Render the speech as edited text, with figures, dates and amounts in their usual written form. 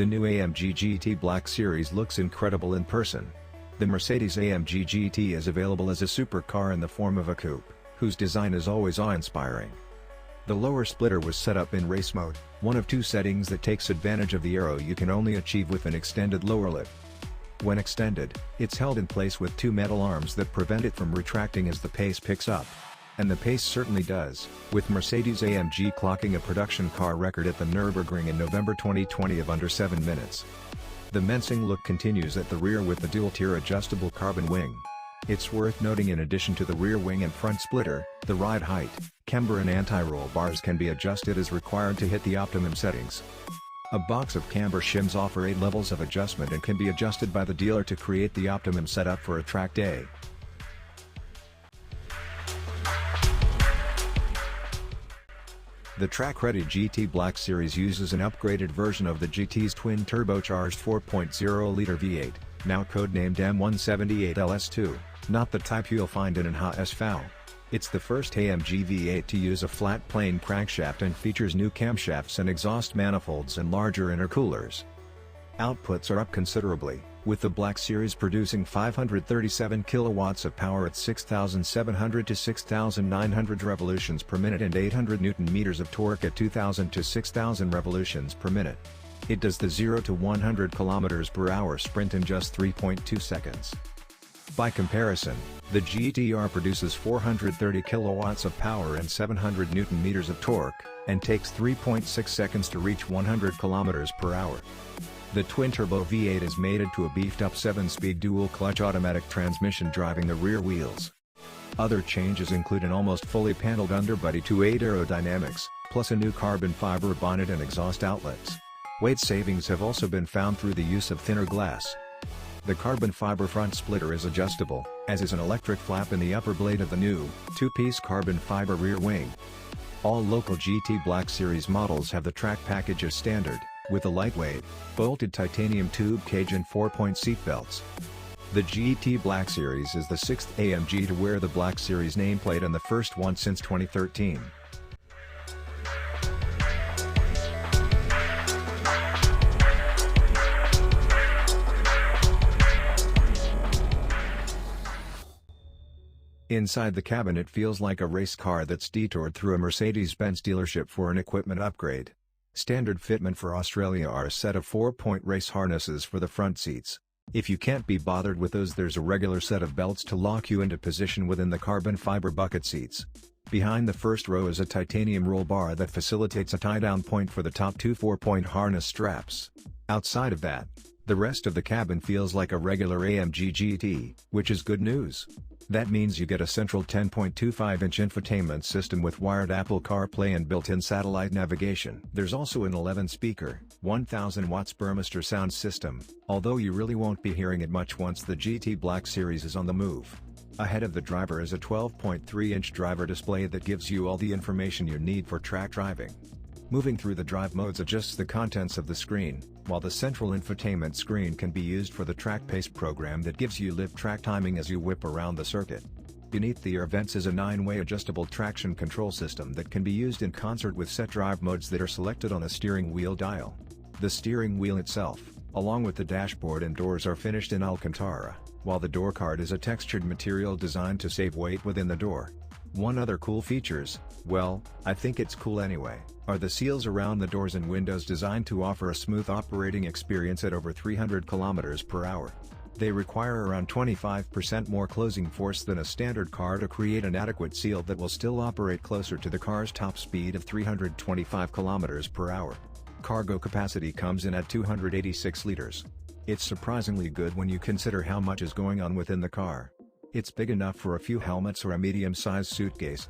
The new AMG GT Black Series looks incredible in person. The Mercedes-AMG GT is available as a supercar in the form of a coupe, whose design is always awe-inspiring. The lower splitter was set up in race mode, one of two settings that takes advantage of the aero you can only achieve with an extended lower lip. When extended, it's held in place with two metal arms that prevent it from retracting as the pace picks up. And the pace certainly does, with Mercedes-AMG clocking a production car record at the Nürburgring in November 2020 of under 7 minutes. The menacing look continues at the rear with the dual-tier adjustable carbon wing. It's worth noting, in addition to the rear wing and front splitter, the ride height, camber and anti-roll bars can be adjusted as required to hit the optimum settings. A box of camber shims offer 8 levels of adjustment and can be adjusted by the dealer to create the optimum setup for a track day. The track-ready GT Black Series uses an upgraded version of the GT's twin-turbocharged 4.0-liter V8, now codenamed M178LS2, not the type you'll find in an HSV. It's the first AMG V8 to use a flat plane crankshaft and features new camshafts and exhaust manifolds and larger intercoolers. Outputs are up considerably, with the Black Series producing 537 kilowatts of power at 6,700 to 6,900 revolutions per minute and 800 Newton-meters of torque at 2,000 to 6,000 revolutions per minute. It does the 0 to 100 km per hour sprint in just 3.2 seconds. By comparison, the GTR produces 430 kilowatts of power and 700 Newton-meters of torque, and takes 3.6 seconds to reach 100 km per hour. The twin-turbo V8 is mated to a beefed-up 7-speed dual-clutch automatic transmission driving the rear wheels. Other changes include an almost fully paneled underbody to aid aerodynamics, plus a new carbon fiber bonnet and exhaust outlets. Weight savings have also been found through the use of thinner glass. The carbon fiber front splitter is adjustable, as is an electric flap in the upper blade of the new, two-piece carbon fiber rear wing. All local GT Black Series models have the track package as standard, with a lightweight, bolted titanium tube cage and 4-point seat belts. The GT Black Series is the 6th AMG to wear the Black Series nameplate and the first one since 2013. Inside the cabin it feels like a race car that's detoured through a Mercedes-Benz dealership for an equipment upgrade. Standard fitment for Australia are a set of 4-point race harnesses for the front seats. If you can't be bothered with those, there's a regular set of belts to lock you into position within the carbon fiber bucket seats. Behind the first row is a titanium roll bar that facilitates a tie-down point for the top two 4-point harness straps. Outside of that, the rest of the cabin feels like a regular AMG GT, which is good news. That means you get a central 10.25-inch infotainment system with wired Apple CarPlay and built-in satellite navigation. There's also an 11-speaker, 1000-watt Burmester sound system, although you really won't be hearing it much once the GT Black Series is on the move. Ahead of the driver is a 12.3-inch driver display that gives you all the information you need for track driving. Moving through the drive modes adjusts the contents of the screen, while the central infotainment screen can be used for the track pace program that gives you live track timing as you whip around the circuit. Beneath the air vents is a 9-way adjustable traction control system that can be used in concert with set drive modes that are selected on a steering wheel dial. The steering wheel itself, along with the dashboard and doors, are finished in Alcantara, while the door card is a textured material designed to save weight within the door. One other cool features, well, I think it's cool anyway, are the seals around the doors and windows designed to offer a smooth operating experience at over 300 km per hour. They require around 25% more closing force than a standard car to create an adequate seal that will still operate closer to the car's top speed of 325 km per hour. Cargo capacity comes in at 286 liters. It's surprisingly good when you consider how much is going on within the car. It's big enough for a few helmets or a medium-sized suitcase,